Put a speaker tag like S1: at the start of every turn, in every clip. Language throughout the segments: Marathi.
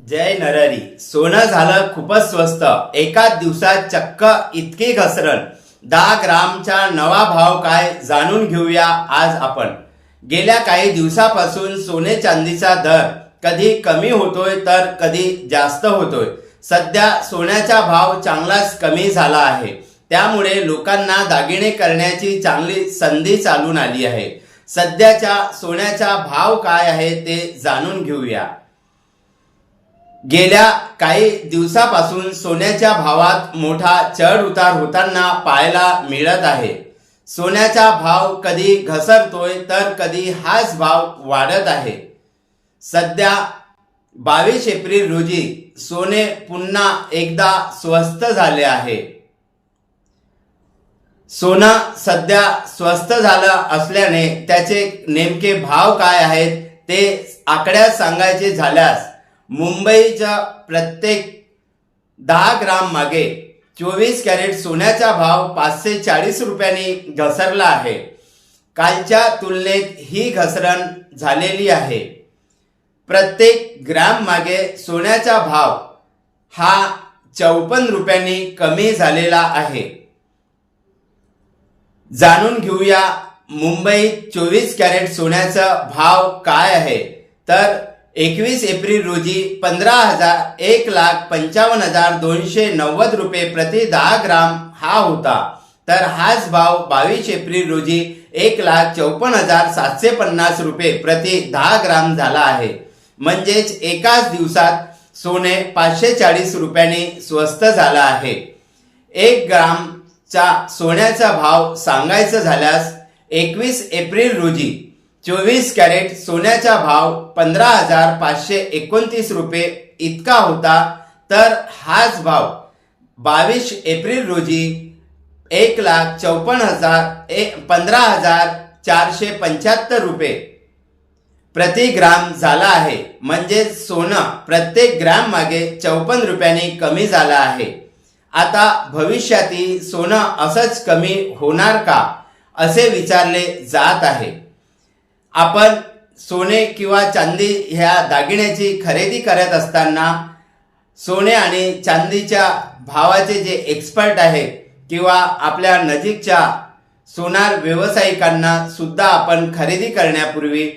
S1: जय नरहरी. सोनं झालं खूपच स्वस्त. एकाच दिवसात चक्क इतकी घसरण. 10 ग्रामचा नवा भाव काय जाणून घेऊया आज आपण. गेल्या काही दिवसापासून सोने चांदीचा दर कधी कमी होतोय तर कधी जास्त होतोय. सध्या सोन्याचा भाव चांगलाच कमी झाला आहे. त्यामुळे लोकांना दागिने करण्याची चांगली संधी चालून आली आहे. सध्याचा सोन्याचा भाव काय आहे ते जाणून घेऊया. गेल्या काही दिवसापासून सोन्याच्या भावात मोठा चढ उतार होताना पाहायला मिळत आहे. सोन्याचा भाव कधी घसरतोय तर कधी हाच भाव वाढत आहे. सध्या 22 एप्रिल रोजी सोने पुन्हा एकदा स्वस्त झाले आहे. सोनं सध्या स्वस्त झालं असल्याने त्याचे नेमके भाव काय आहेत ते आकड्यात सांगायचे झाल्यास मुंबईच्या प्रत्येक 10 ग्राम मागे 24 कॅरेट सोन्याचा भाव 540 रुपयांनी घसरला आहे. कालच्या तुलनेत ही घसरण झालेली आहे. प्रत्येक ग्राम मागे सोन्याचा भाव हा 54 रुपयांनी कमी झालेला आहे. जाणून घेऊया मुंबईत 24 कॅरेट सोन्याचा भाव काय आहे. तर 21 एप्रिल रोजी 1,55,290 रुपये प्रति 10 ग्राम हा होता. तर हाच भाव 22 एप्रिल रोजी 1,54,750 रुपये प्रति 10 ग्राम झाला आहे. म्हणजेच एकाच दिवसात सोने 540 रुपयांनी स्वस्त झाला आहे. 1 ग्रामचा सोन्याचा भाव सांगायचा झाल्यास 21 एप्रिल रोजी 24 कॅरेट सोन्याचा भाव 15,529 रुपये इतका होता. तर हाच भाव 22 एप्रिल रोजी 15,475 रुपये प्रति ग्राम झाला आहे. म्हणजे सोनं प्रत्येक ग्राम मागे 54 रुपयांनी कमी झाला आहे. आता भविष्यातील सोनं असंच कमी होणार का असे विचारले जात आहे. आपण सोने किंवा चांदी ह्या दागिन्याची खरेदी करत असताना सोने आणि चांदीच्या भावाचे जे एक्सपर्ट आहेत किंवा आपल्या नजीकच्या सोनार व्यावसायिकांना सुद्धा आपण खरेदी करण्यापूर्वी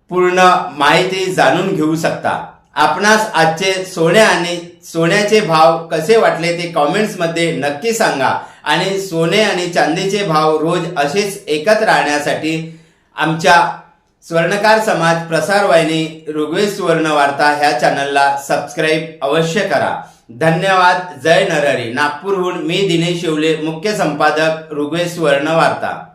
S1: पूर्ण माहिती जाणून घेऊ शकता. आपणास आजचे सोने आणि सोन्याचे भाव कसे वाटले ते कॉमेंट्समध्ये नक्की सांगा. आणि सोने आणि चांदीचे भाव रोज असेच एकत्र राहण्यासाठी आमच्या स्वर्णकार समाज प्रसार वाहिनी ऋग्वेद सुवर्ण वार्ता ह्या चॅनलला सबस्क्राईब अवश्य करा. धन्यवाद. जय नरहरी. नागपूरहून मी दिनेश येवले, मुख्य संपादक ऋग्वेद सुवर्ण वार्ता.